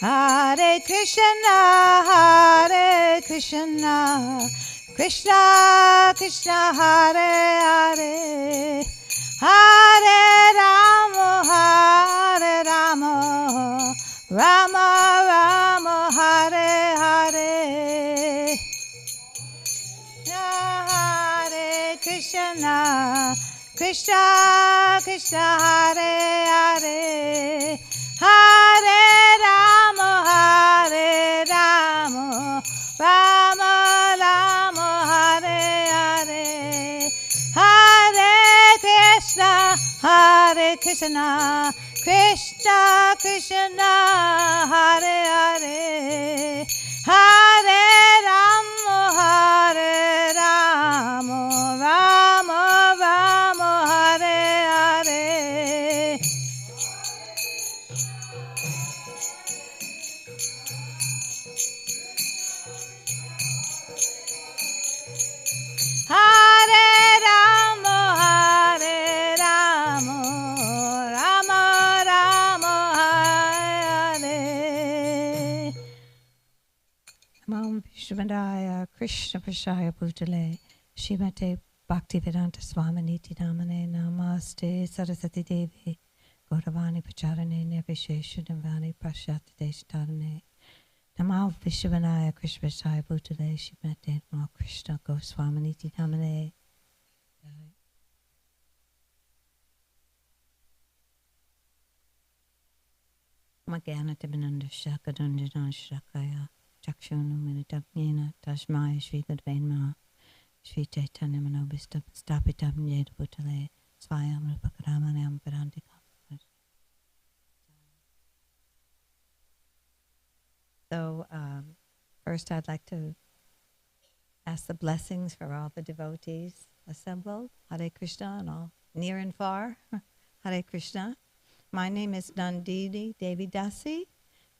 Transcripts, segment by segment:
Hare Krishna, Hare Krishna, Krishna Krishna, Hare Hare, Hare Rama, Hare Rama, Rama Rama, Hare Hare. Hare Krishna, Krishna Krishna, Hare Hare, Hare Rama, Hare Rama, Rama Rama, Hare Hare, Hare Krishna, Hare Krishna, Krishna Krishna, Hare Hare, Hare Rama, Hare Rama, Rama Rama, Hare Hare. Hare Rama, Hare Rama, Rama Rama, Hare Hare. Namo Vishwamandaya Krishna Prashaya Bhutale Srimate Bhaktivedanta Swaminiti Namane Namaste Saraswati Devi Gauravani Pacharane Nirvisheshanavani Prashyati Deshtarane Namo Vishwamandaya Krishna Prashaya Bhutale Srimate Namo Krishna Goswaminiti Namane. Magyana Timananda Shakadunjana Shakaya Chakshunu Minitapnina Tashmaya Shri Gudvainma Shri Chaitanya Manobistam Stapitam Yed Bhutale Swayam Rupakaramanam Parantikam. So first I'd like to ask the blessings for all the devotees assembled. Hare Krishna and all near and far. Hare Krishna. My name is Nandini, Devi, Dasi,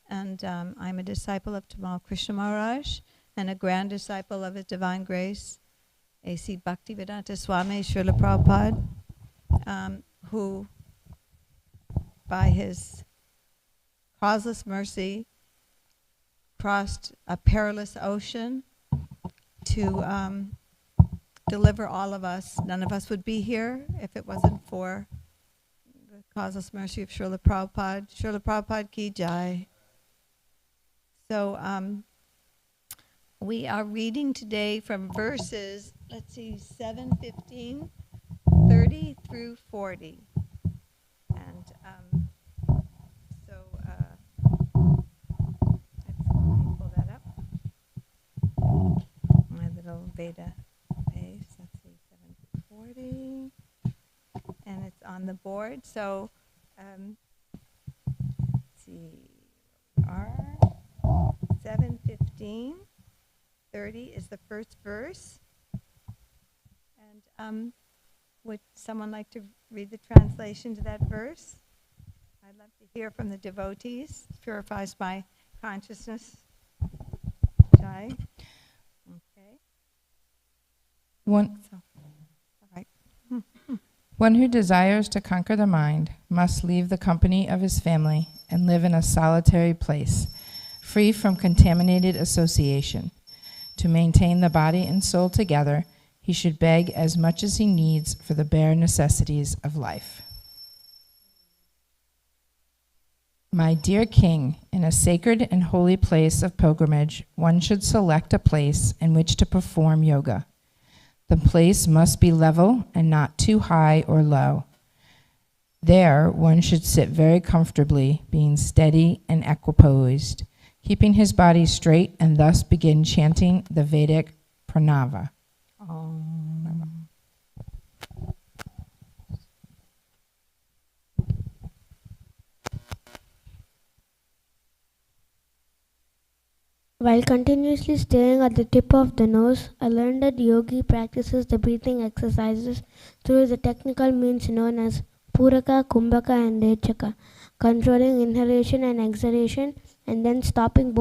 and I'm a disciple of Tamal Krishna Maharaj and a grand disciple of His Divine Grace, A.C. Bhaktivedanta Swami Srila Prabhupada, who, by his causeless mercy, crossed a perilous ocean to deliver all of us. None of us would be here if it wasn't for the causeless mercy of Srila Prabhupada. Srila Prabhupada ki jai. So we are reading today from verses, 7:15, 30 through 40. And so let me pull that up. My little Veda page, 7 through 40. And it's on the board. So let's see, our 7:15, 30 is the first verse. And would someone like to read the translation to that verse? I'd love to hear from the devotees. It purifies my consciousness. Jai. Okay. One All right. One who desires to conquer the mind must leave the company of his family and live in a solitary place, free from contaminated association. To maintain the body and soul together, he should beg as much as he needs for the bare necessities of life. My dear king, in a sacred and holy place of pilgrimage, one should select a place in which to perform yoga. The place must be level and not too high or low. There, one should sit very comfortably, being steady and equipoised, keeping his body straight, and thus begin chanting the Vedic pranava. While continuously staring at the tip of the nose, a learned yogi practices the breathing exercises through the technical means known as Puraka, Kumbhaka, and Rechaka, controlling inhalation and exhalation, and then stopping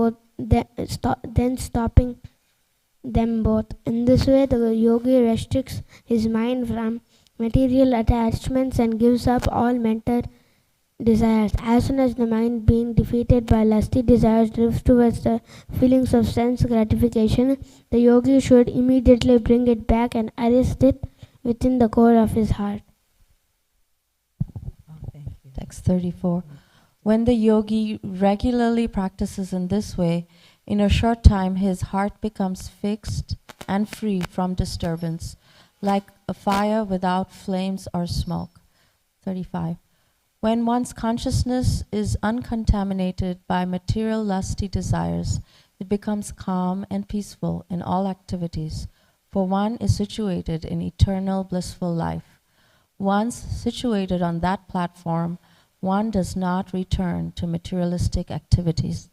them both. In this way, the yogi restricts his mind from material attachments and gives up all mental desires. As soon as the mind, being defeated by lusty desires, drifts towards the feelings of sense gratification, the yogi should immediately bring it back and arrest it within the core of his heart. Oh, thank you. Text 34. When the yogi regularly practices in this way, in a short time his heart becomes fixed and free from disturbance, like a fire without flames or smoke. 35. When one's consciousness is uncontaminated by material lusty desires, it becomes calm and peaceful in all activities, for one is situated in eternal blissful life. Once situated on that platform, one does not return to materialistic activities.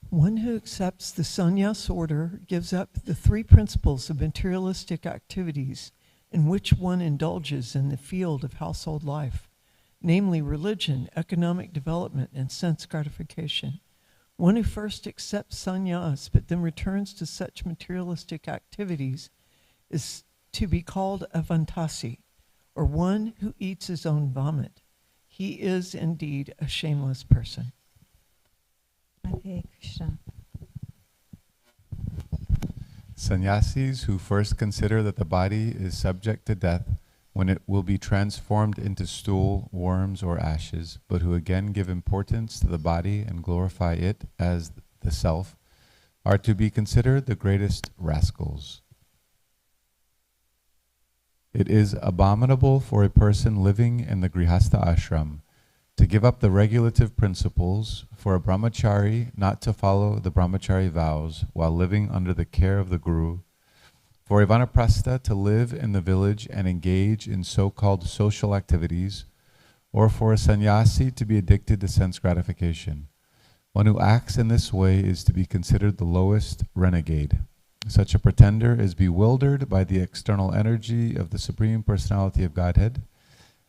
One who accepts the sannyas order gives up the three principles of materialistic activities in which one indulges in the field of household life, namely religion, economic development, and sense gratification. One who first accepts sannyas but then returns to such materialistic activities is to be called a vantasi, or one who eats his own vomit. He is indeed a shameless person. Hare Krishna. Sannyasis who first consider that the body is subject to death when it will be transformed into stool, worms, or ashes, but who again give importance to the body and glorify it as the self, are to be considered the greatest rascals. It is abominable for a person living in the Grihastha ashram to give up the regulative principles, for a brahmachari not to follow the brahmachari vows while living under the care of the guru, for a vanaprastha to live in the village and engage in so-called social activities, or for a sannyasi to be addicted to sense gratification. One who acts in this way is to be considered the lowest renegade. Such a pretender is bewildered by the external energy of the Supreme Personality of Godhead,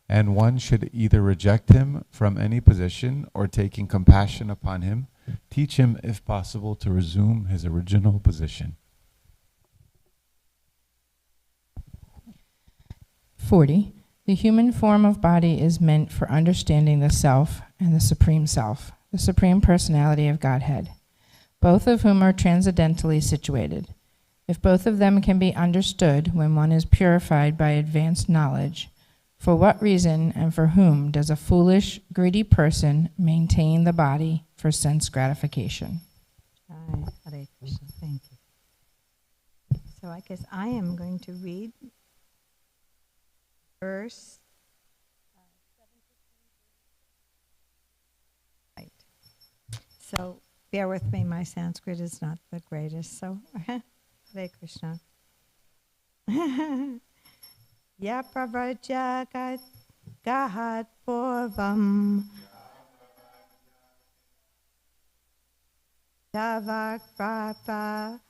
and one should either reject him from any position or, taking compassion upon him, teach him, if possible, to resume his original position. 40. The human form of body is meant for understanding the self and the Supreme Self, the Supreme Personality of Godhead, both of whom are transcendentally situated. If both of them can be understood when one is purified by advanced knowledge, for what reason and for whom does a foolish, greedy person maintain the body for sense gratification? Hare Krishna. Thank you. So I guess I am going to read verse 7. Right. So bear with me, my Sanskrit is not the greatest. So Hare Krishna. Ya pravajagat gahat purvam Javak prapa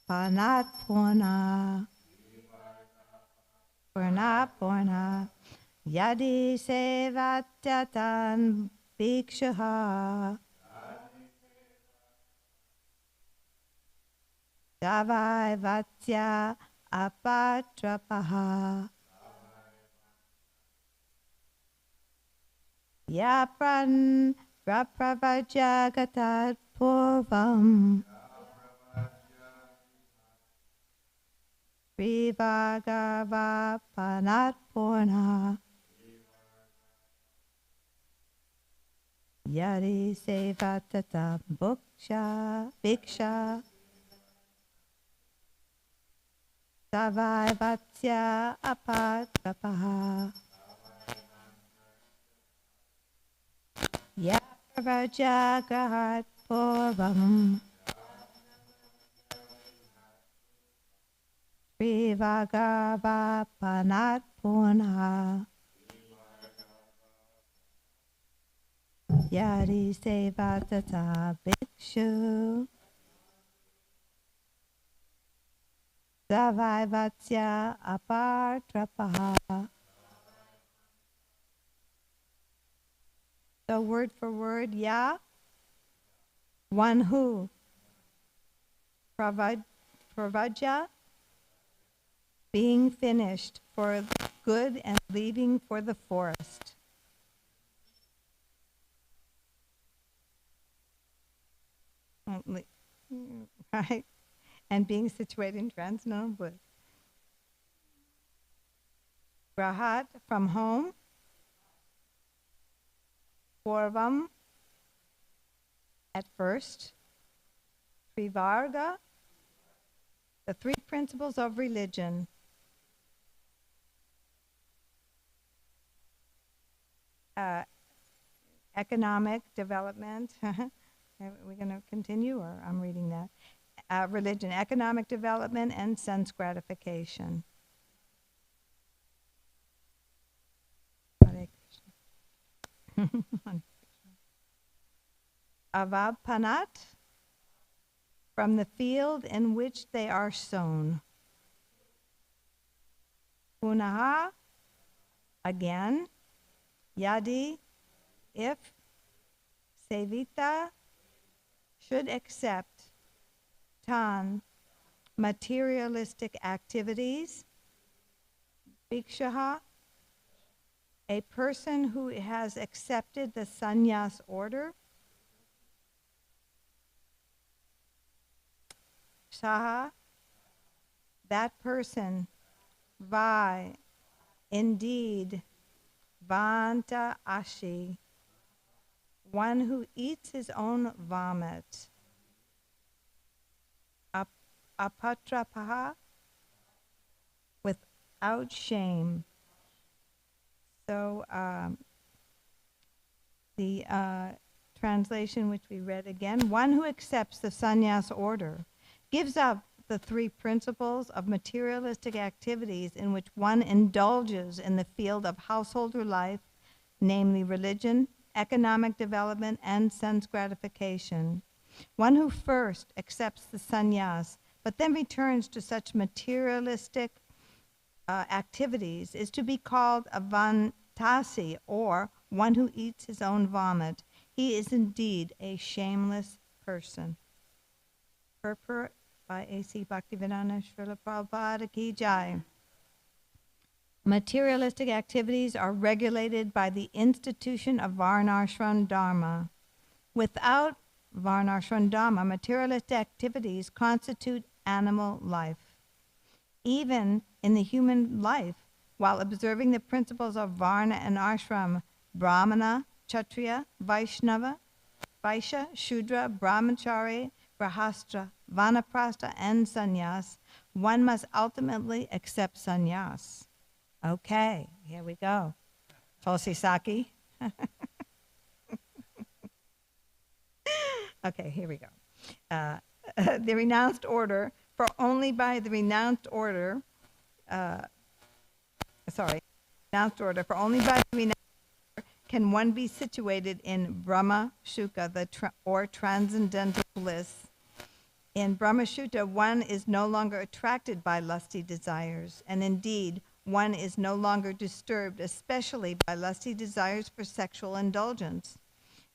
panat purna purna Yadi sevatyatan bhikshaha Javai vatya apatrapaha Yapran prapravajagatat purvam Vivagava panat purna Yadi sevatata bhiksha Savai vatya apatrapaha Yapravajagat purvam Vivagava panat purna Yadi sevatata bhikshu Savai vatya apatrapaha. So word for word, ya, one who, pravaja, being finished, for good and leaving for the forest. Right? And being situated in transcendental bliss. Rahat, from home. Purvam, at first. Trivarga, the three principles of religion. Economic development. Are we going to continue, or I'm reading that? Religion, economic development, and sense gratification. Hare Krishna. Avapanat, from the field in which they are sown. Punaha, again. Yadi, if. Sevita, should accept. Tan, materialistic activities. Bhikshaha, a person who has accepted the sannyas order. Saha, that person. Vai, indeed. Vanta ashi, one who eats his own vomit. Apatrapaha, without shame. So the translation which we read again, one who accepts the sannyas order, gives up the three principles of materialistic activities in which one indulges in the field of householder life, namely religion, economic development, and sense gratification. One who first accepts the sannyas, but then returns to such materialistic activities, is to be called a vantasi, or one who eats his own vomit. He is indeed a shameless person. Purport by A.C. Bhaktivedanta Srila Prabhupada Ki Jai. Materialistic activities are regulated by the institution of Varnashram Dharma. Without Varnashram Dharma, materialistic activities constitute animal life. Even in the human life, while observing the principles of Varna and Ashram, Brahmana, Kshatriya, Vaishnava, Vaishya, Shudra, Brahmachari, Grahastra, Vanaprastha, and Sannyas, one must ultimately accept sannyas. Okay, here we go. Tulsi Saki. Okay, here we go. The renounced order, for only by the renounced order, renounced order, for only by the renounced order can one be situated in Brahma Shuka, or transcendental bliss. In Brahmashuta, one is no longer attracted by lusty desires, and indeed, one is no longer disturbed, especially by lusty desires for sexual indulgence.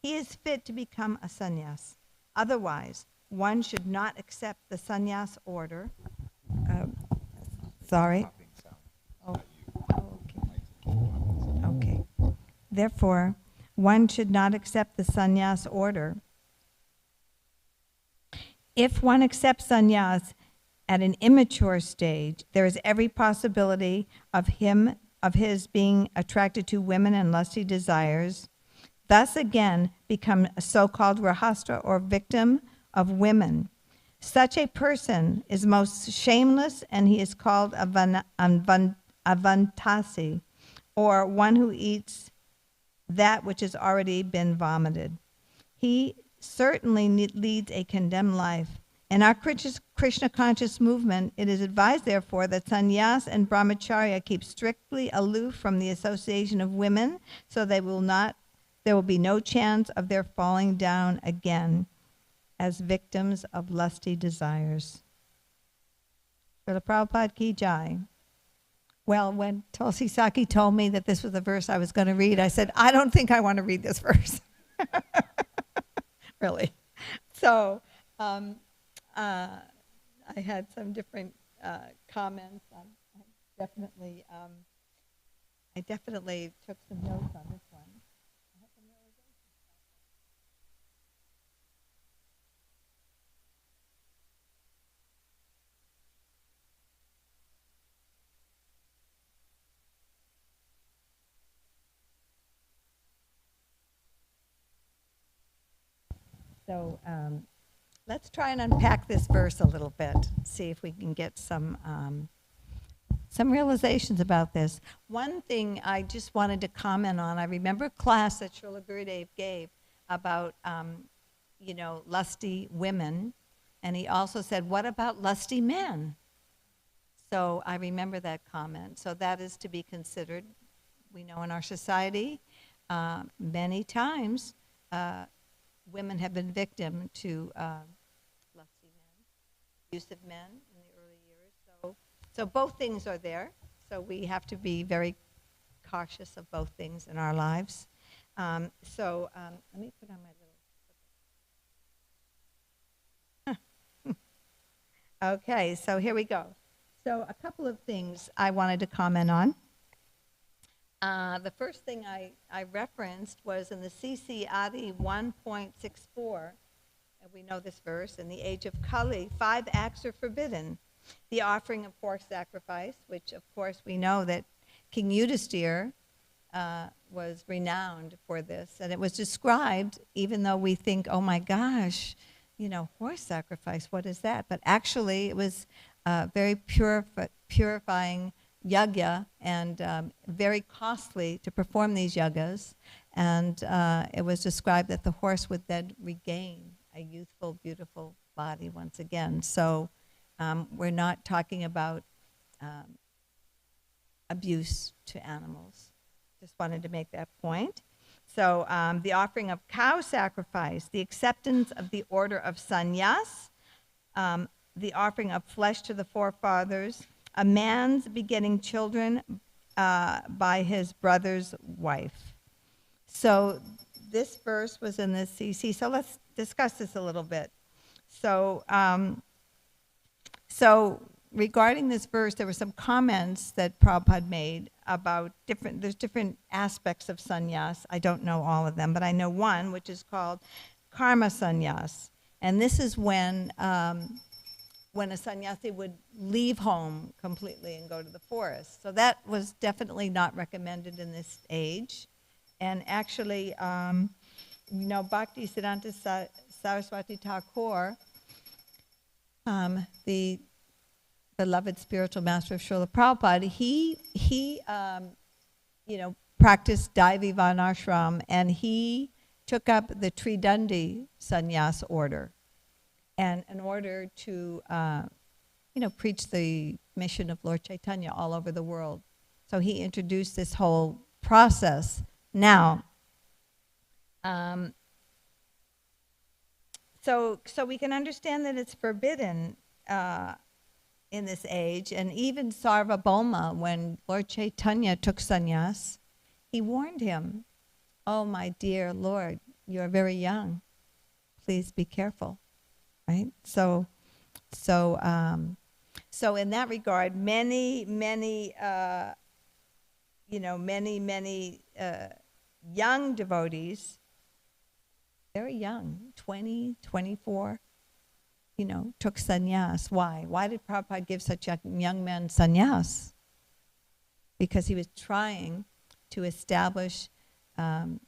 He is fit to become a sannyas. Otherwise, one should not accept the sannyas order. Sorry. Okay. Therefore, one should not accept the sannyas order. If one accepts sannyas at an immature stage, there is every possibility of his being attracted to women and lusty desires, thus again become a so-called rahastra, or victim of women. Such a person is most shameless, and he is called a vantasi, or one who eats that which has already been vomited. He certainly leads a condemned life. In our Krishna conscious movement, it is advised, therefore, that sannyas and brahmacharya keep strictly aloof from the association of women, so there will be no chance of their falling down again as victims of lusty desires. Srila Prabhupada Ki Jai. Well, when Tulsi Saki told me that this was the verse I was going to read, I said, I don't think I want to read this verse. Really. So I had some different comments. I definitely I definitely took some notes on this one. So let's try and unpack this verse a little bit, see if we can get some realizations about this. One thing I just wanted to comment on, I remember a class that Srila Gurudev gave about, lusty women, and he also said, what about lusty men? So I remember that comment. So that is to be considered. We know in our society, many times, women have been victim to lusty men, abusive men in the early years. So both things are there. So we have to be very cautious of both things in our lives. Let me put on my little. Okay, so here we go. So a couple of things I wanted to comment on. The first thing I referenced was in the CC Adi 1.64, and we know this verse, in the age of Kali, 5 acts are forbidden. The offering of horse sacrifice, which of course we know that King Yudhisthira was renowned for this, and it was described, even though we think, oh my gosh, horse sacrifice, what is that? But actually it was very purifying yagya, and very costly to perform these yagas. And it was described that the horse would then regain a youthful, beautiful body once again. So we're not talking about abuse to animals. Just wanted to make that point. So the offering of cow sacrifice, the acceptance of the order of sannyas, the offering of flesh to the forefathers, a man's begetting children by his brother's wife. So this verse was in the CC. So let's discuss this a little bit. So regarding this verse, there were some comments that Prabhupada made about there's different aspects of sannyas. I don't know all of them, but I know one, which is called karma sannyas. And this is when a sannyasi would leave home completely and go to the forest. So that was definitely not recommended in this age. And actually, Bhakti Siddhanta Saraswati Thakur, the beloved spiritual master of Srila Prabhupada, he practiced Devi Varnashram, and he took up the Tridandi sannyas order. And in order to, preach the mission of Lord Chaitanya all over the world. So he introduced this whole process. Now, so we can understand that it's forbidden in this age. And even Sarvabhauma, when Lord Chaitanya took sannyas, he warned him, oh, my dear Lord, you're very young. Please be careful. Right? So in that regard, many young devotees, very young, 20, 24, took sannyas. Why? Why did Prabhupada give such young men sannyas? Because he was trying to establish and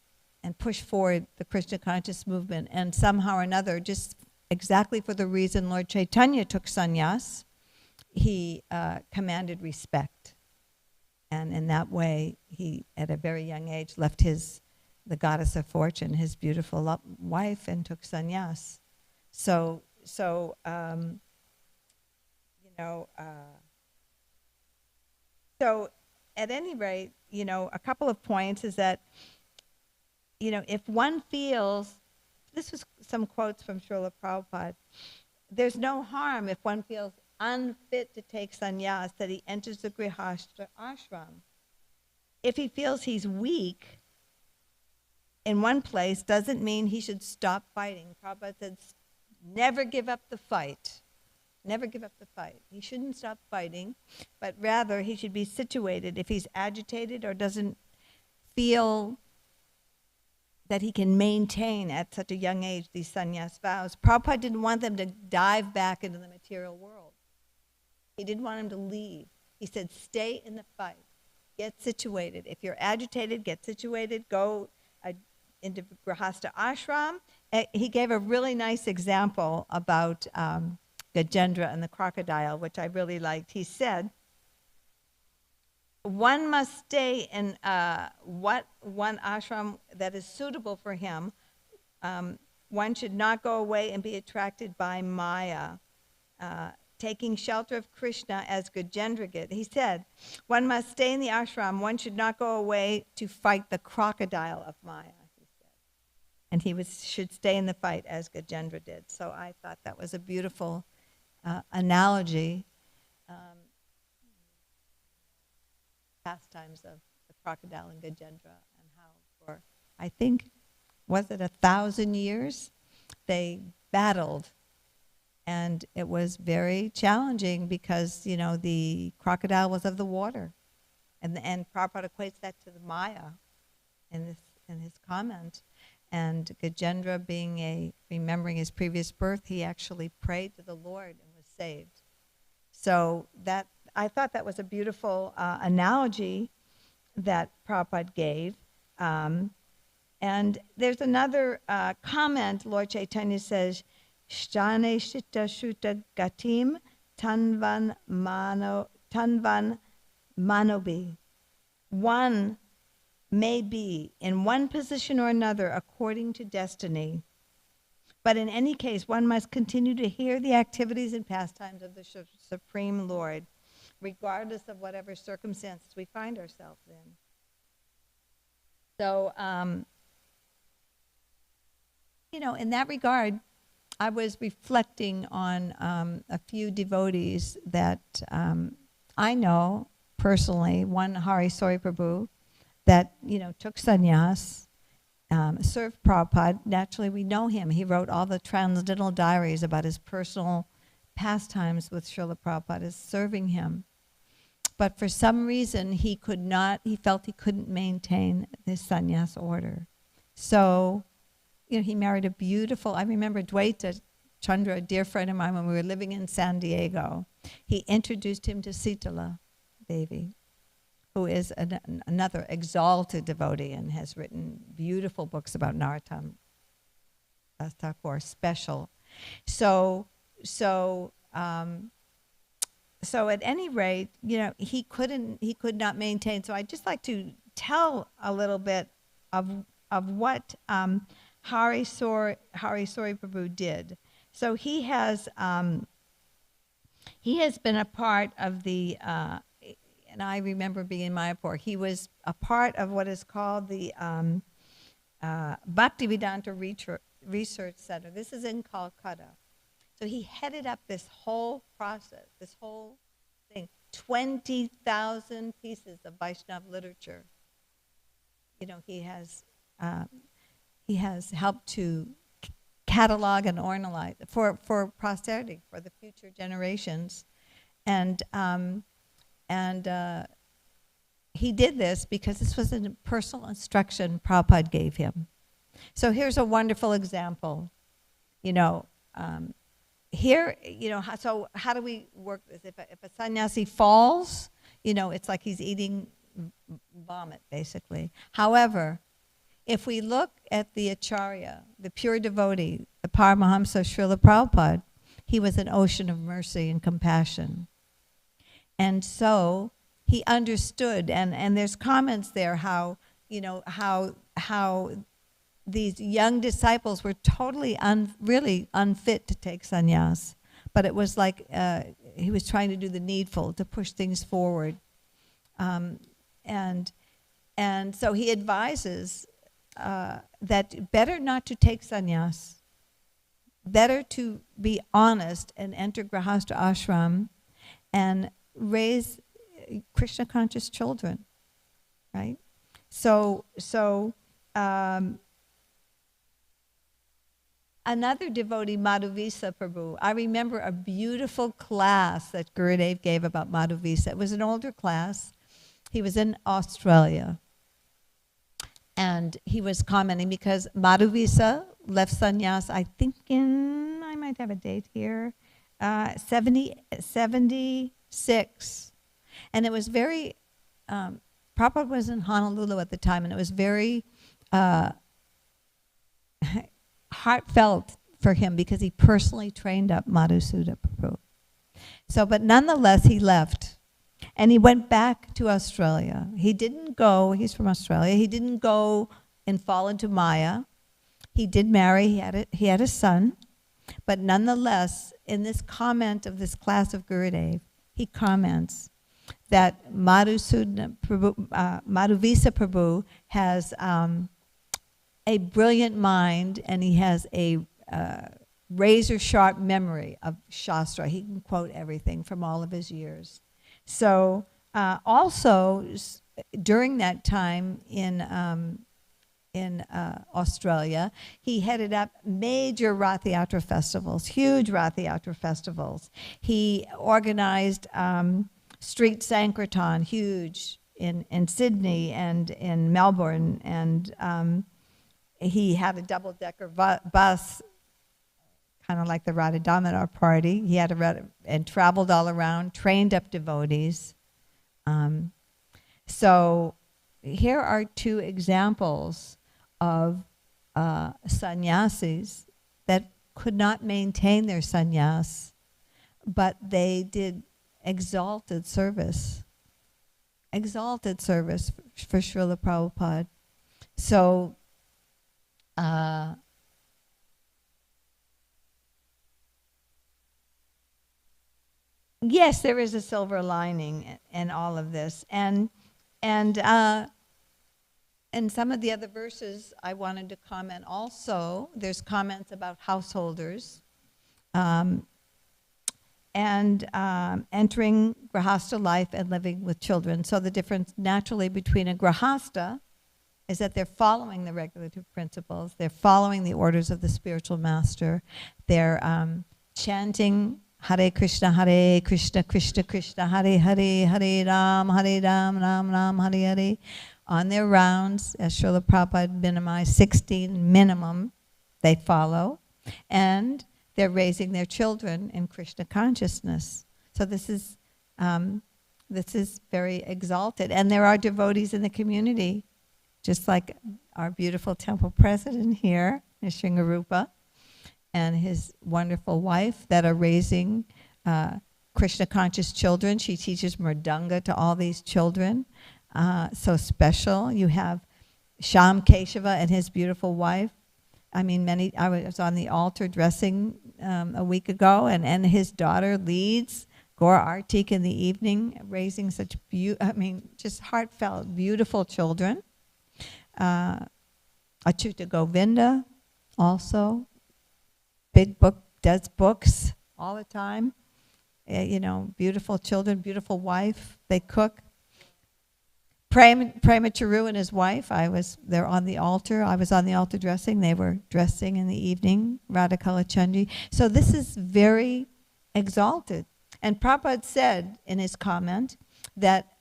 push forward the Krishna conscious movement, and somehow or another, just exactly for the reason Lord Chaitanya took sannyas, he commanded respect. And in that way, he, at a very young age, left the goddess of fortune, his beautiful wife, and took sannyas. So at any rate, a couple of points is that, if one feels, this was some quotes from Srila Prabhupada, there's no harm if one feels unfit to take sannyas that he enters the grihastha ashram. If he feels he's weak in one place, doesn't mean he should stop fighting. Prabhupada said, never give up the fight. Never give up the fight. He shouldn't stop fighting, but rather he should be situated. If he's agitated or doesn't feel that he can maintain at such a young age these sannyas vows, Prabhupada didn't want them to dive back into the material world. He didn't want him to leave. He said, stay in the fight. Get situated. If you're agitated, get situated. Go into Grihastha ashram. He gave a really nice example about Gajendra and the crocodile, which I really liked. He said, one must stay in one ashram that is suitable for him. One should not go away and be attracted by Maya. Taking shelter of Krishna as Gajendra did. He said, one must stay in the ashram. One should not go away to fight the crocodile of Maya, he said. And he should stay in the fight as Gajendra did. So I thought that was a beautiful analogy. Pastimes of the crocodile and Gajendra, and how for, I think, was it 1,000 years, they battled. And it was very challenging because, you know, the crocodile was of the water. And Prabhupada equates that to the Maya in his comment. And Gajendra remembering his previous birth, he actually prayed to the Lord and was saved. So I thought that was a beautiful analogy that Prabhupada gave. And there's another comment, Lord Chaitanya says, Shtane Shita Shuta Gatim Tanvan Manobi. One may be in one position or another according to destiny. But in any case, one must continue to hear the activities and pastimes of the Supreme Lord, regardless of whatever circumstances we find ourselves in. So, in that regard, I was reflecting on a few devotees that I know personally. One, Hari Sori Prabhu, that took sannyas, served Prabhupada. Naturally, we know him. He wrote all the transcendental diaries about his personal pastimes with Srila Prabhupada as serving him. But for some reason, he felt he couldn't maintain this sannyas order. So, he married a beautiful, I remember Dwaita Chandra, a dear friend of mine, when we were living in San Diego. He introduced him to Sitala Devi, who is another exalted devotee and has written beautiful books about Narottam Das Thakur, special. So at any rate, he could not maintain. So I'd just like to tell a little bit of what Hari Sori Prabhu did. So he has been a part of the, and I remember being in Mayapur, he was a part of what is called the Bhaktivedanta Research Center. This is in Calcutta. So he headed up this whole process, this whole thing, 20,000 pieces of Vaishnava literature. He has helped to catalog and ornament for posterity, for the future generations. And he did this because this was a personal instruction Prabhupada gave him. So here's a wonderful example. So how do we work this? If a sannyasi falls, it's like he's eating vomit, basically. However, if we look at the Acharya, the pure devotee, the Paramahamsa Srila Prabhupada, he was an ocean of mercy and compassion. And so he understood, and there's comments there how these young disciples were totally really unfit to take sannyas. But it was like he was trying to do the needful, to push things forward. And so he advises that better not to take sannyas, better to be honest and enter Grihastha ashram and raise Krishna conscious children, right? So another devotee, Madhuvisa Prabhu. I remember a beautiful class that Gurudev gave about Madhuvisa. It was an older class. He was in Australia. And he was commenting because Madhuvisa left sannyas, I think I might have a date here, 76. And it was very, Prabhupada was in Honolulu at the time, and it was very heartfelt for him because he personally trained up Madhusuda Prabhu. So, but nonetheless, he left. And he went back to Australia. He didn't go, he's from Australia, he didn't go and fall into Maya. He did marry, he had a son. But nonetheless, in this comment of this class of Gurudev, he comments that Madhuvisa Prabhu has a brilliant mind, and he has a razor-sharp memory of Shastra. He can quote everything from all of his years. So also during that time in Australia, he headed up major Rath Yatra festivals, huge Rath Yatra festivals. He organized Street Sankirtan, huge, in Sydney and in Melbourne, and he had a double-decker bus, kind of like the Radha Damodar party. He had and traveled all around, trained up devotees. So here are two examples of sannyasis that could not maintain their sannyas, but they did exalted service for Srila Prabhupada. So yes, there is a silver lining in all of this, and some of the other verses I wanted to comment also. There's comments about householders and entering grahastha life and living with children. So the difference naturally between a grahastha is that they're following the regulative principles, they're following the orders of the spiritual master, they're chanting Hare Krishna, Krishna Krishna, Hare Hare, Hare Ram, Ram Ram, Hare Hare, on their rounds, as Srila Prabhupada minimized, 16 minimum they follow, and they're raising their children in Krishna consciousness. So this is very exalted. And there are devotees in the community, just like our beautiful temple president here, Nisringarupa, and his wonderful wife, that are raising Krishna conscious children. She teaches mridanga to all these children. So special. You have Sham Keshava and his beautiful wife. I mean, I was on the altar dressing a week ago, and his daughter leads Gaur Artik in the evening, raising such just heartfelt, beautiful children. Achyuta Govinda also, big book, does books all the time. Beautiful children, beautiful wife. They cook. Prema Charu and his wife, they're on the altar. I was on the altar dressing. They were dressing in the evening, Radha Kalachandji. So this is very exalted. And Prabhupada said in his comment that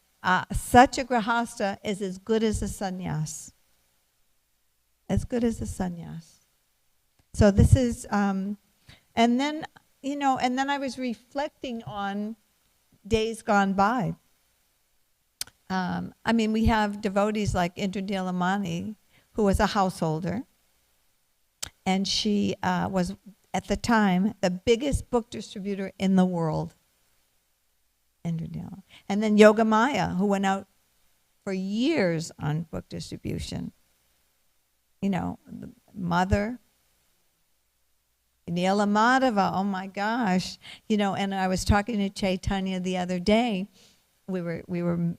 such a grahastha is as good as a sannyas. As good as a sannyas. So this is, and then I was reflecting on days gone by. We have devotees like Indra Nilamani, who was a householder, and she was, at the time, the biggest book distributor in the world. Indra Nilamani. And then Yogamaya, who went out for years on book distribution. The mother, Neela Madhava, oh my gosh. And I was talking to Chaitanya the other day. We were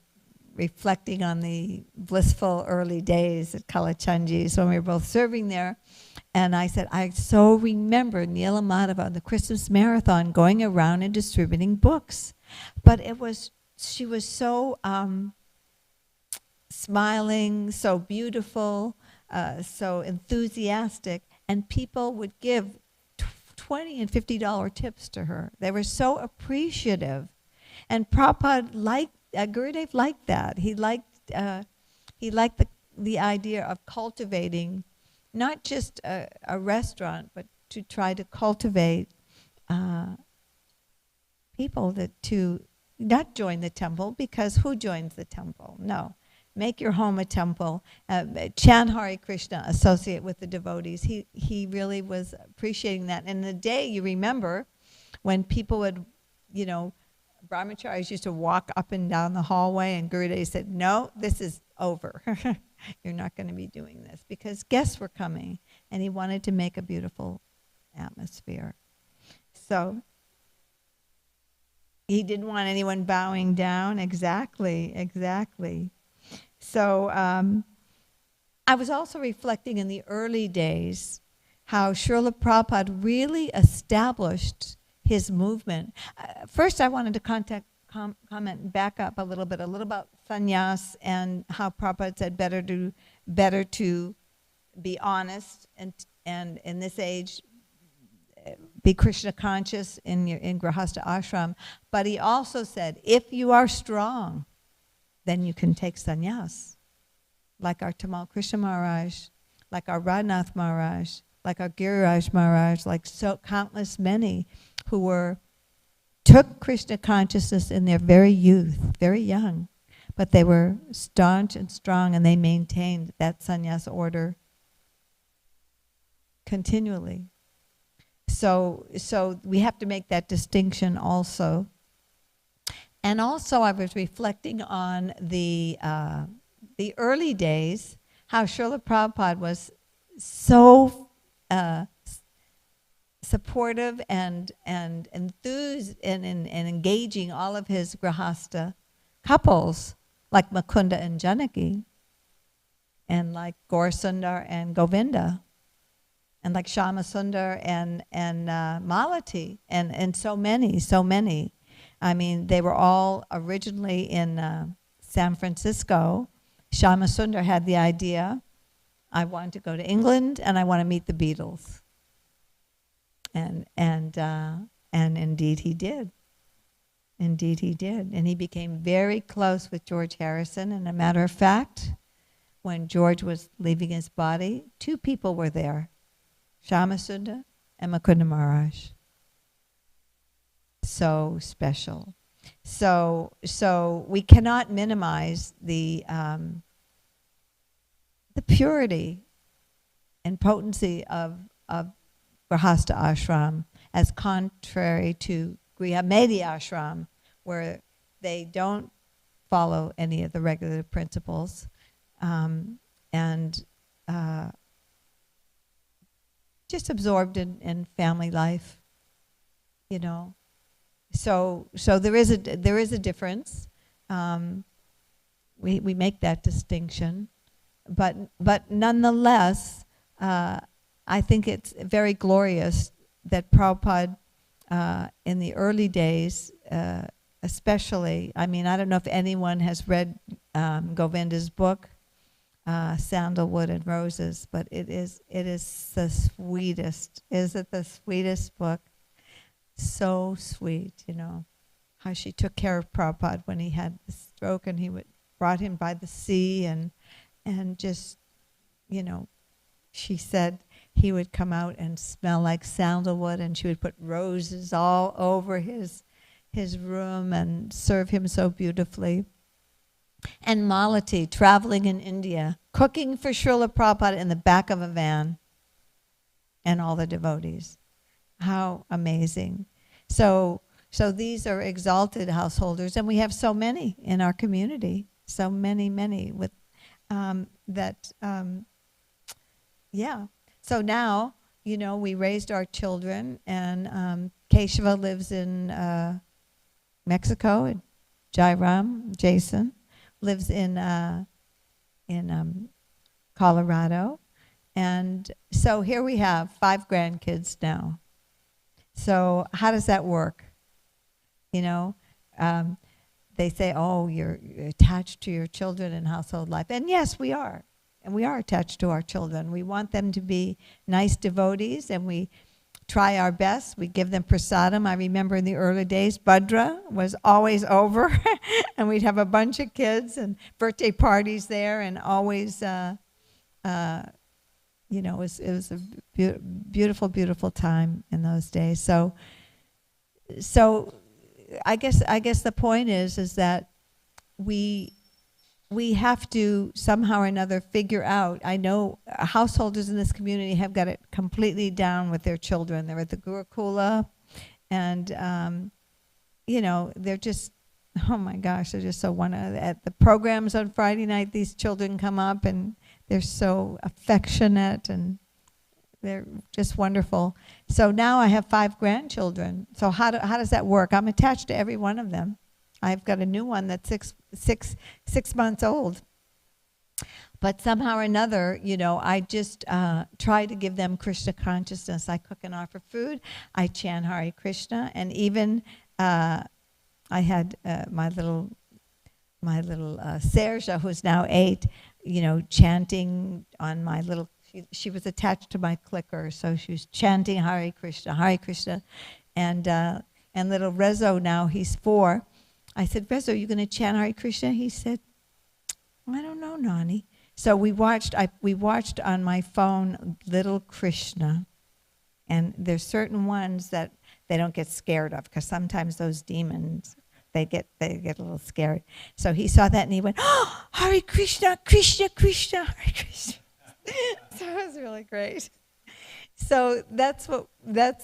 reflecting on the blissful early days at Kalachandji's when we were both serving there. And I said, I so remember Neela Madhava on the Christmas marathon going around and distributing books. But she was so smiling, so beautiful. so enthusiastic, and people would give $20 and $50 tips to her. They were so appreciative, and Prabhupada liked Gurudev liked that. He liked the idea of cultivating not just a restaurant, but to try to cultivate people to not join the temple, because who joins the temple? No. Make your home a temple. Chant Hare Krishna, associate with the devotees. He really was appreciating that. And the day, you remember, when people would, brahmacharis used to walk up and down the hallway, and Gurudev said, no, this is over. You're not going to be doing this, because guests were coming, and he wanted to make a beautiful atmosphere. So he didn't want anyone bowing down. Exactly. So I was also reflecting in the early days how Srila Prabhupada really established his movement. First, I wanted to comment and back up a little about sannyas, and how Prabhupada said better to be honest and in this age be Krishna conscious in Grihastha ashram. But he also said, if you are strong, then you can take sannyas, like our Tamal Krishna Maharaj, like our Radhanath Maharaj, like our Giriraj Maharaj, like so countless many who took Krishna consciousness in their very youth, very young, but they were staunch and strong, and they maintained that sannyas order continually. So we have to make that distinction also. And also, I was reflecting on the early days, how Srila Prabhupada was so supportive and enthused and engaging all of his grihastha couples, like Mukunda and Janaki, and like Gaurasundar and Govinda, and like Shyamasundar and Malati, and so many. I mean, they were all originally in San Francisco. Shyamasundar had the idea, I want to go to England and I want to meet the Beatles. And indeed he did. Indeed he did. And he became very close with George Harrison. And a matter of fact, when George was leaving his body, two people were there, Shyamasundar and Mukunda Maharaj. So special. So we cannot minimize the purity and potency of Grihastha ashram as contrary to Grihamedi ashram, where they don't follow any of the regulative principles, and just absorbed in family life, So there is a difference. We make that distinction, but nonetheless, I think it's very glorious that Prabhupada in the early days, especially. I mean, I don't know if anyone has read Govinda's book, Sandalwood and Roses, but it is the sweetest. Is it the sweetest book? So sweet, how she took care of Prabhupada when he had the stroke, and brought him by the sea, and just, she said he would come out and smell like sandalwood, and she would put roses all over his room and serve him so beautifully. And Malati, traveling in India, cooking for Srila Prabhupada in the back of a van, and all the devotees. How amazing. So these are exalted householders, and we have so many in our community, so many with yeah. So now, we raised our children, and Keshava lives in Mexico, and Jason lives in Colorado. And so here we have 5 grandkids now. So how does that work? They say, oh, you're attached to your children and household life. And yes, we are. and we are attached to our children. We want them to be nice devotees, and we try our best. We give them prasadam. I remember in the early days, Bhadra was always over, and we'd have a bunch of kids and birthday parties there, and always, it was a beautiful, beautiful time in those days. So I guess the point is that we have to somehow or another figure out. I know householders in this community have got it completely down with their children. They're at the Gurukula, and they're just, oh my gosh, they're just so wonderful. At the programs on Friday night, these children come up and they're so affectionate and they're just wonderful. So now I have 5 grandchildren. So how does that work? I'm attached to every one of them. I've got a new one that's six months old. But somehow or another, I just try to give them Krishna consciousness. I cook and offer food. I chant Hare Krishna. And even I had my little Serja, who's now 8, chanting on my little, she was attached to my clicker, so she was chanting Hare Krishna, Hare Krishna. And little Rezo now, he's 4. I said, Rezo, you going to chant Hare Krishna? He said, I don't know, Nani. So we watched on my phone Little Krishna. And there's certain ones that they don't get scared of, because sometimes those demons, they get a little scared. So he saw that and he went, oh, Hare Krishna, Krishna, Krishna, Hare Krishna. So it was really great. So that's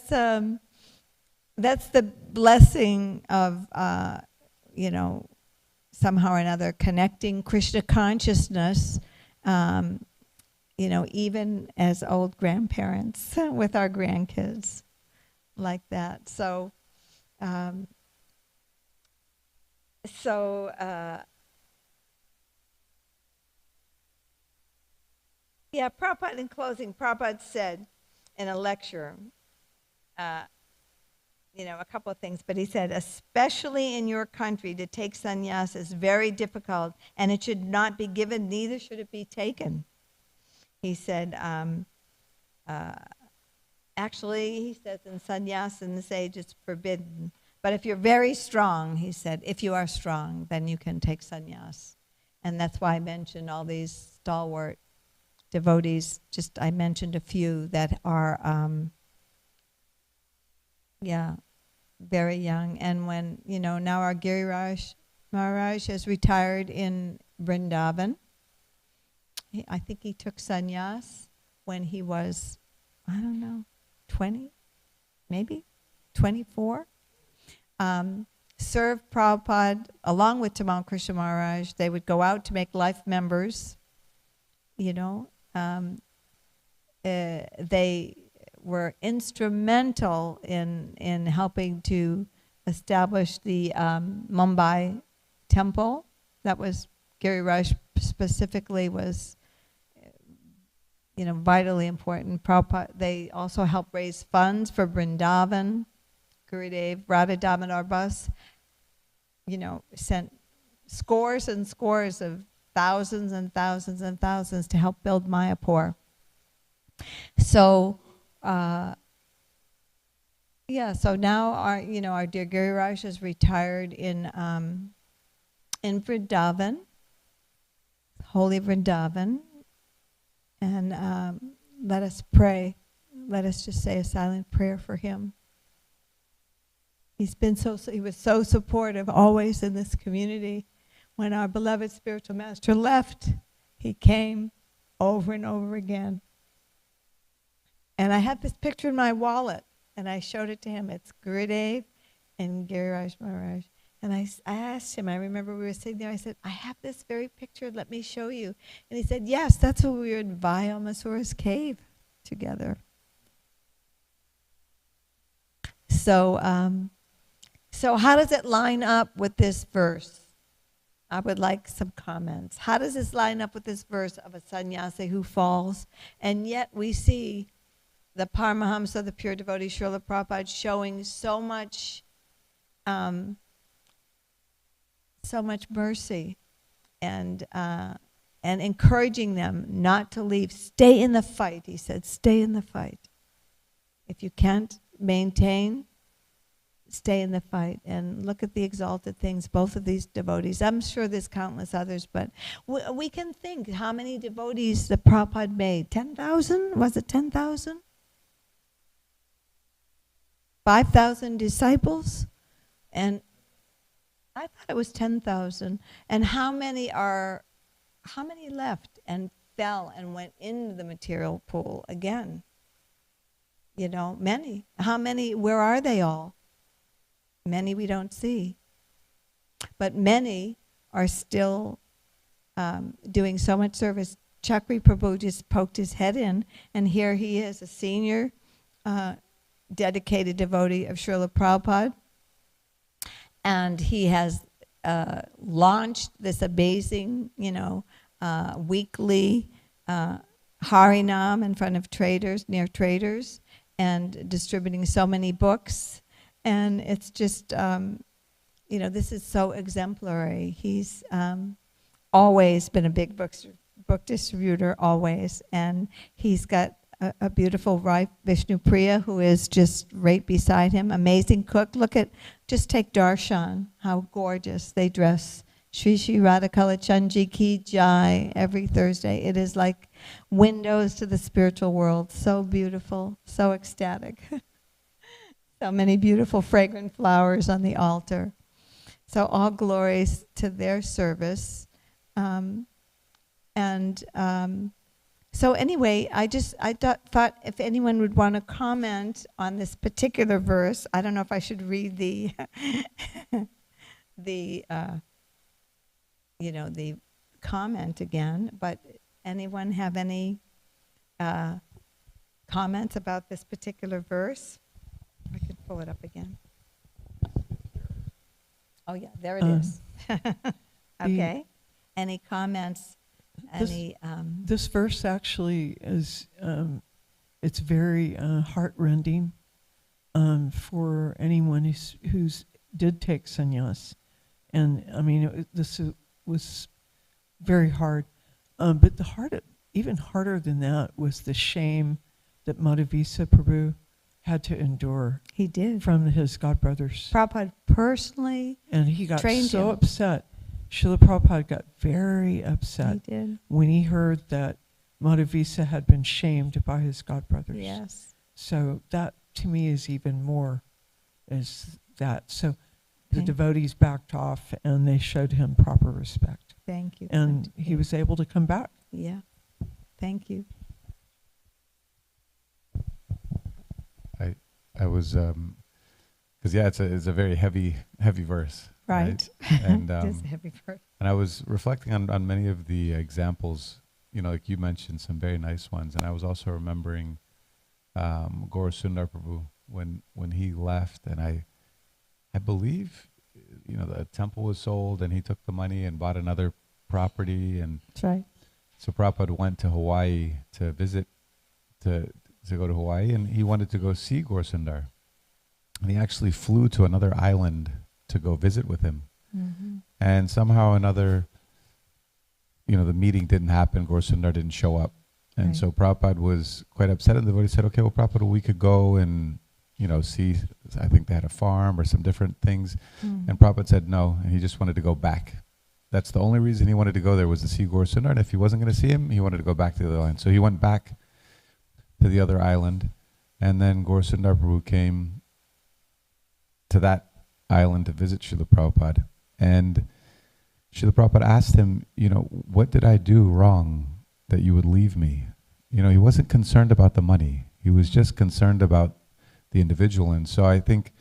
the blessing of somehow or another connecting Krishna consciousness, even as old grandparents with our grandkids, like that. So, Prabhupada, in closing, Prabhupada said in a lecture, a couple of things, but he said, especially in your country, to take sannyas is very difficult, and it should not be given, neither should it be taken. He said, actually, he says in sannyas in this age it's forbidden. But if you're very strong, he said, if you are strong, then you can take sannyas. And that's why I mentioned all these stalwart devotees. I mentioned a few that are, very young. And when, now our Giriraj Maharaj has retired in Vrindavan. I think he took sannyas when he was, 20, maybe 24. Served Prabhupada along with Tamal Krishna Maharaj. They would go out to make life members. They were instrumental in helping to establish the Mumbai temple. That was, Giriraj specifically was, vitally important. Prabhupada, they also helped raise funds for Vrindavan. Gurudev, Radha Damodar Bus, sent scores and scores of thousands and thousands and thousands to help build Mayapur. So, so now our dear Giriraj is retired in Vrindavan, holy Vrindavan, and let us pray. Let us just say a silent prayer for him. He was so supportive always in this community. When our beloved spiritual master left, he came over and over again. And I had this picture in my wallet, and I showed it to him. It's Gurudev and Giriraj Maharaj. And I asked him, I remember we were sitting there, I said, I have this very picture, let me show you. And he said, yes, that's when we were in Vyamasura's cave together. So how does it line up with this verse? I would like some comments. How does this line up with this verse of a sannyasi who falls? And yet we see the Paramahamsa, the pure devotee, Srila Prabhupada, showing so much mercy and and encouraging them not to leave. Stay in the fight, he said, stay in the fight. If you can't maintain, stay in the fight. And look at the exalted things, both of these devotees. I'm sure there's countless others, but we can think how many devotees the Prabhupada made. 10,000? Was it 10,000? 5,000 disciples? And I thought it was 10,000. And how many left and fell and went into the material pool again? You know, many. How many, where are they all? Many we don't see. But many are still doing so much service. Chakri Prabhu just poked his head in, and here he is, a senior dedicated devotee of Srila Prabhupada. And he has launched this amazing, weekly Harinam in front of traders, near traders, and distributing so many books. And it's just, this is so exemplary. He's always been a big book distributor, always. And he's got a beautiful wife, Vishnu Priya, who is just right beside him. Amazing cook. Just take Darshan, how gorgeous they dress. Shri Shri Radhakala Chanji Ki Jai every Thursday. It is like windows to the spiritual world. So beautiful, so ecstatic. So many beautiful fragrant flowers on the altar. So all glories to their service. So anyway, I thought if anyone would want to comment on this particular verse, I don't know if I should read the the comment again, but anyone have any comments about this particular verse? I could pull it up again. Oh yeah, there it is. Okay. Any comments? This verse actually is, it's very heartrending for anyone who's did take sannyas. And I mean, this was very hard. But even harder than that was the shame that Madhavisa Prabhu had to endure. He did. From his godbrothers. Prabhupada personally and he got so him. Upset. Srila Prabhupada got very upset. He did. When he heard that Madhavisa had been shamed by his godbrothers. Yes. So that to me is even more is that. So the devotees backed off and they showed him proper respect. Thank you. And he was able to come back. Yeah. Thank you. I was, because it's a very heavy verse. Right. And it is a heavy verse. And I was reflecting on many of the examples, like you mentioned, some very nice ones. And I was also remembering Gaura Sundar Prabhu when he left, and I believe, the temple was sold, and he took the money and bought another property, and that's right. So Prabhupada went to Hawaii to visit, to go to Hawaii, and he wanted to go see Gaura Sundar, and he actually flew to another island to go visit with him. Mm-hmm. And somehow or another, the meeting didn't happen. Gaura Sundar didn't show up. And so Prabhupada was quite upset, and the devotee said, okay, well, Prabhupada, we could go and, see, I think they had a farm or some different things. Mm-hmm. And Prabhupada said no, and he just wanted to go back. That's the only reason he wanted to go there, was to see Gaura Sundar, and if he wasn't going to see him, he wanted to go back to the other island. So he went back to the other island, and then Gaura Sundar Prabhu came to that island to visit Srila Prabhupada. And Srila Prabhupada asked him, what did I do wrong that you would leave me? He wasn't concerned about the money. He was just concerned about the individual. And so I think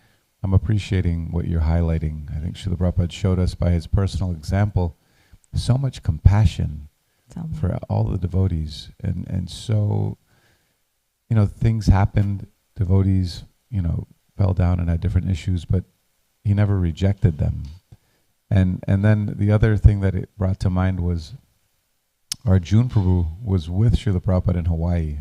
I'm appreciating what you're highlighting. I think Srila Prabhupada showed us by his personal example so much compassion for all the devotees. And so, things happened, devotees, fell down and had different issues, but he never rejected them. And then the other thing that it brought to mind was Arjuna Prabhu was with Srila Prabhupada in Hawaii.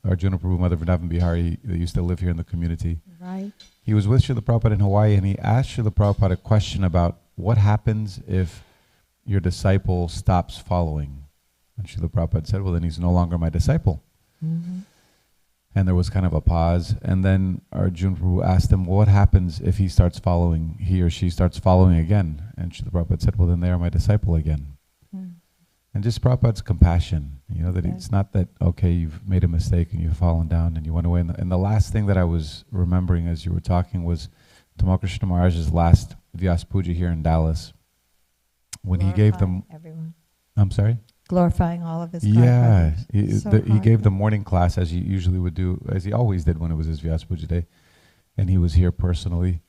Arjuna Prabhu, Mother Vrindavan Bihari, they used to live here in the community. Right. He was with Srila Prabhupada in Hawaii, and he asked Srila Prabhupada a question about what happens if your disciple stops following. And Srila Prabhupada said, well, then he's no longer my disciple. Mm-hmm. And there was kind of a pause. And then Arjuna Prabhu asked him, well, what happens if he or she starts following again? And Srila Prabhupada said, well, then they are my disciple again. Mm. And just Prabhupada's compassion, that Right. it's not that, okay, you've made a mistake and you've fallen down and you went away. And the last thing that I was remembering as you were talking was Tamal Krishna Maharaj's last Vyas Puja here in Dallas. When he gave them... Everyone. I'm sorry? Glorifying all of his Yeah, Godbrothers. he gave the morning class as he usually would do, as he always did when it was his Vyas Puja day, and he was here personally.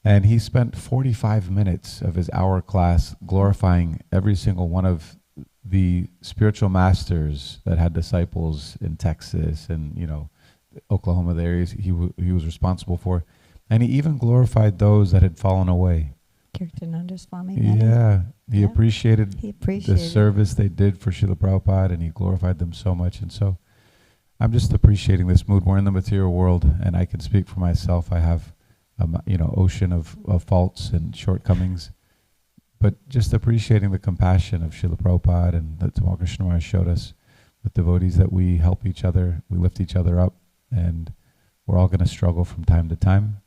And he spent 45 minutes of his hour class glorifying every single one of the spiritual masters that had disciples in Texas and, Oklahoma, the areas he was responsible for. And he even glorified those that had fallen away. Kirtananda Swami. Yeah, he Yeah. appreciated He appreciated the service they did for Srila Prabhupada, and he glorified them so much. And so I'm just appreciating this mood. We're in the material world, and I can speak for myself. I have, ocean of faults and shortcomings, but just appreciating the compassion of Srila Prabhupada and that Tamal Krishna Maharaj showed us with devotees, that we help each other, we lift each other up, and we're all going to struggle from time to time.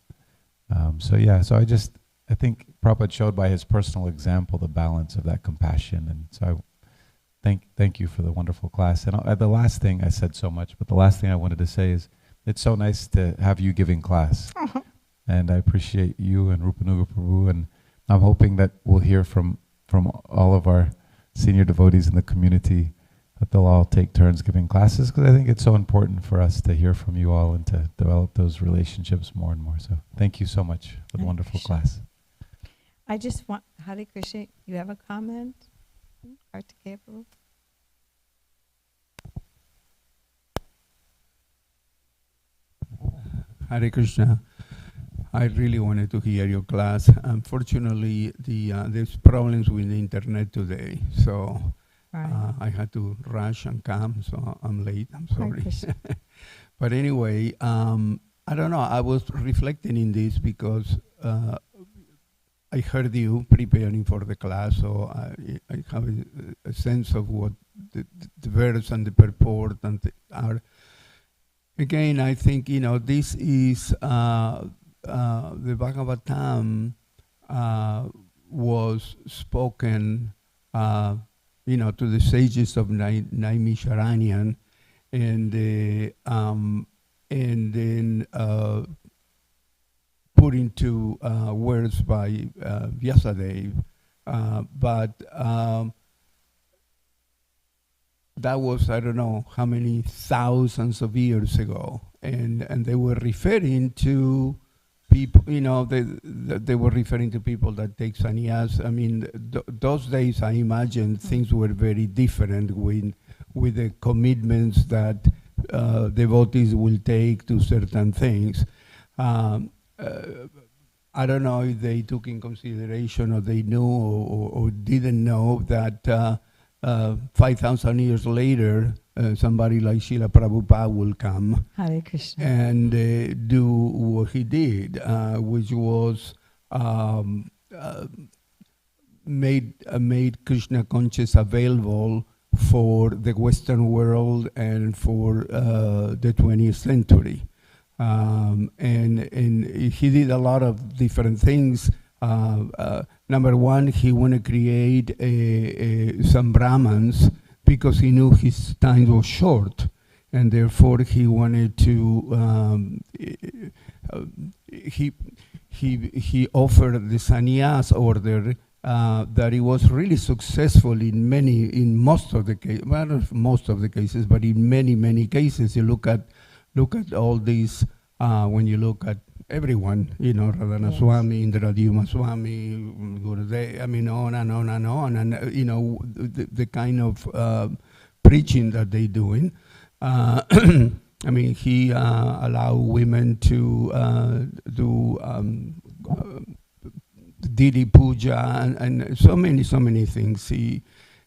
So I think Prabhupada showed by his personal example the balance of that compassion. And so I thank you for the wonderful class. And the last thing, I said so much, but the last thing I wanted to say is it's so nice to have you giving class. And I appreciate you and Rupanuga Prabhu. And I'm hoping that we'll hear from all of our senior devotees in the community, that they'll all take turns giving classes, because I think it's so important for us to hear from you all and to develop those relationships more and more. So thank you so much for the wonderful class. I just want, Hare Krishna, you have a comment? Kartikeya Prabhu? Hare Krishna. I really wanted to hear your class. Unfortunately, there's problems with the internet today, so Right. I had to rush and come, so I'm late. I'm Hare sorry. Krishna. But anyway, I don't know. I was reflecting in this because I heard you preparing for the class, so I have a sense of what the verse and the purport are. Again, I think, this is the Bhagavatam was spoken, to the sages of Naimisharanya, and then put into words by Vyasadeva. But that was, I don't know how many thousands of years ago. And they were referring to people, they were referring to people that take sannyas. I mean, those days, I imagine things were very different with the commitments that devotees will take to certain things. I don't know if they took in consideration or they knew or didn't know that 5,000 years later, somebody like Srila Prabhupada will come Hare Krishna. and do what he did, which was made Krishna conscious available for the Western world and for the 20th century. And he did a lot of different things. Number one, he wanted to create some Brahmans because he knew his time was short, and therefore he wanted to. He offered the sannyas order that it was really successful in most of the cases. Well, not most of the cases, but in many cases. You look at all these when you look at everyone, Radhana Swami, Indradyumna Swami, Gurudev, I mean, on and on and on, and the kind of preaching that they doing. I mean, he allowed women to do Didi Puja and so many things.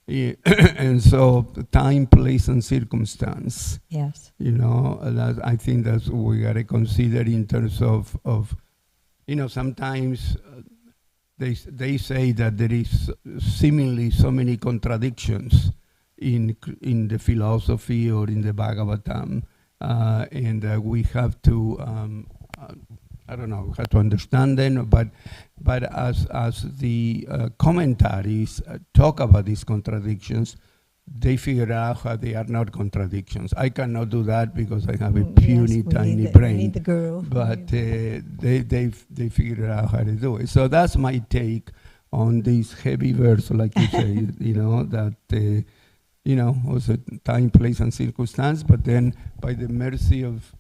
And so time, place, and circumstance. Yes. I think that's what we got to consider in terms of sometimes they say that there is seemingly so many contradictions in the philosophy or in the Bhagavatam, and we have to I don't know how to understand them, but as the commentaries talk about these contradictions, they figure out how they are not contradictions. I cannot do that because I have a puny, yes, tiny we brain. need the guru. But they figure out how to do it. So that's my take on this heavy verse, like you say, that also time, place, and circumstance. But then, by the mercy of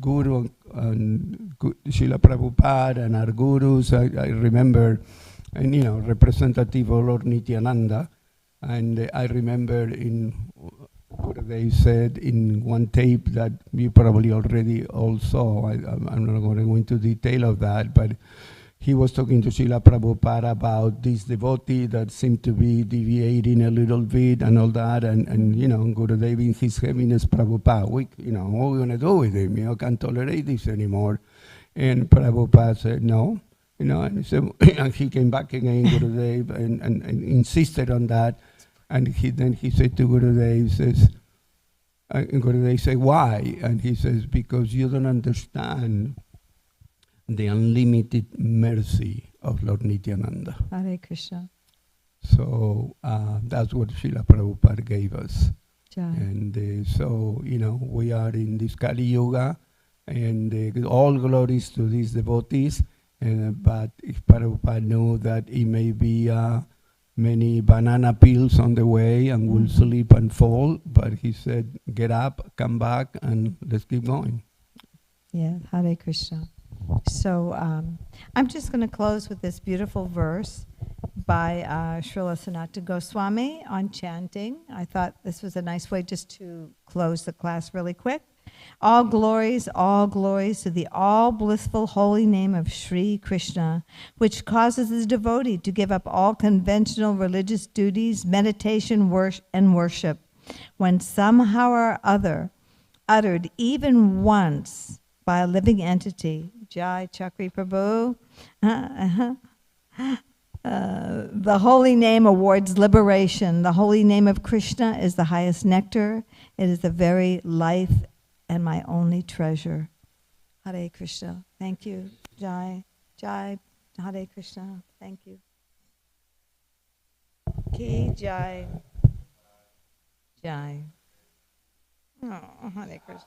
Guru and Srila Prabhupada and our gurus, I remember, and representative of Lord Nityananda, and I remember in what they said in one tape that you probably already all saw. I'm not going to go into detail of that, but he was talking to Srila Prabhupada about this devotee that seemed to be deviating a little bit and all that, and Gurudev in his heaviness, Prabhupada, what are we going to do with him? Can't tolerate this anymore. And Prabhupada said, no, and he said, and he came back again, Gurudev, and insisted on that. And then he said to Gurudev, Gurudev said, why? And he says, because you don't understand the unlimited mercy of Lord Nityananda. Hare Krishna. So that's what Srila Prabhupada gave us. Jai. And so, we are in this Kali Yuga, and all glories to these devotees. But if Prabhupada knew that it may be many banana peels on the way and will slip and fall, but he said, get up, come back, and let's keep going. Yeah, Hare Krishna. So I'm just going to close with this beautiful verse by Srila Sanatana Goswami on chanting. I thought this was a nice way just to close the class really quick. All glories to the all blissful holy name of Sri Krishna, which causes the devotee to give up all conventional religious duties, meditation, and worship, when somehow or other uttered even once by a living entity. Jai Chakri Prabhu. The holy name awards liberation. The holy name of Krishna is the highest nectar. It is the very life and my only treasure. Hare Krishna. Thank you. Jai. Jai. Hare Krishna. Thank you. Ki Jai. Jai. Oh, Hare Krishna.